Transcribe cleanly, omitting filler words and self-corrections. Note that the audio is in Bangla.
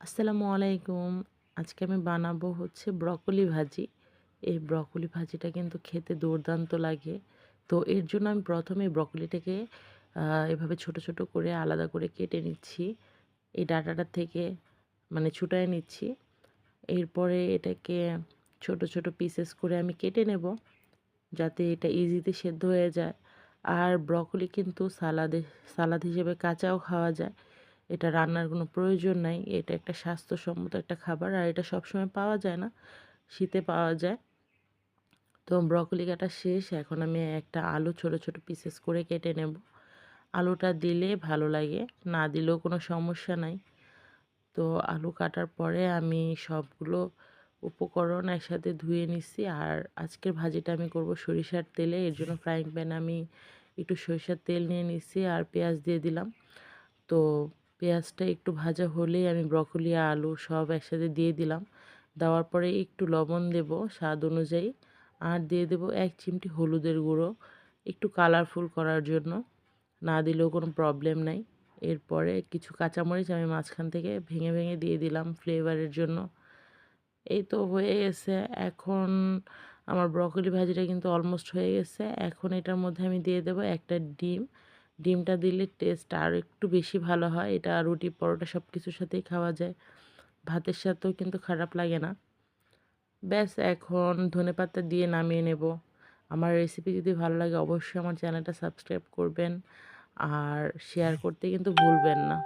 আসসালামু আলাইকুম। আজকে আমি বানাবো হচ্ছে ব্রকোলি ভাজি। এই ব্রকোলি ভাজিটা কিন্তু খেতে দুর্দান্ত লাগে। তো এর জন্য আমি ১ম এই ব্রকোলিটাকে এভাবে ছোট, ছোট করে আলাদা করে কেটে নিচ্ছি। এই ডাঁটাটা থেকে মানে ছুটায়ে নিচ্ছি। এরপরে এটাকে ছোট, ছোট পিসেস করে আমি কেটে নেব, যাতে এটা ইজিতে সেদ্ধ হয়ে যায়। আর ব্রকোলি কিন্তু সালাদ হিসেবে কাঁচাও খাওয়া যায়। এটা রান্নার কোনো প্রয়োজন নাই। এটা একটা স্বাস্থ্যসম্মত একটা খাবার। আর এটা সবসময় পাওয়া যায় না। শীতে পাওয়া যায়। তো ব্রকোলি কাটা শেষ। এখন আমি একটা আলু ছোট, ছোট পিসেস করে কেটে নেব। আলুটা দিলে ভালো লাগে, না দিলেও কোনো সমস্যা নাই। তো আলু কাটার পরে আমি সবগুলো উপকরণ একসাথে ধুয়ে নিচ্ছি। আর আজকের ভাজিটা আমি করব সরিষার তেলে। এর জন্য ফ্রাইং প্যানে আমি একটু সরিষার তেল নিয়ে নিচ্ছি আর পেঁয়াজ দিয়ে দিলাম। তো পেঁয়াজটা একটু ভাজা হলেই আমি ব্রকোলি, আলু সব একসাথে দিয়ে দিলাম। দেওয়ার পরে একটু লবণ দেব স্বাদ অনুযায়ী। আর দিয়ে দেব ১ চিমটি হলুদের গুঁড়ো, একটু কালারফুল করার জন্য। না দিলেও কোনো প্রবলেম নাই। এরপরে কিছু কাঁচামরিচ আমি মাঝখান থেকে ভেঙে, ভেঙে দিয়ে দিলাম ফ্লেভারের জন্য। এই তো হয়ে গেছে। এখন আমার ব্রকোলি ভাজিটা কিন্তু অলমোস্ট হয়ে গেছে। এখন এটার মধ্যে আমি দিয়ে দেব একটা ডিম। ডিমটা দিলে টেস্ট আরও একটু বেশি ভালো হয়। এটা রুটি, পরোটা সব কিছুর সাথেই খাওয়া যায়। ভাতের সাথেও কিন্তু খারাপ লাগে না। ব্যাস এখন ধনেপাতা দিয়ে নামিয়ে নেব। আমার রেসিপি যদি ভালো লাগে অবশ্যই আমার চ্যানেলটা সাবস্ক্রাইব করবেন। আর শেয়ার করতে কিন্তু ভুলবেন না।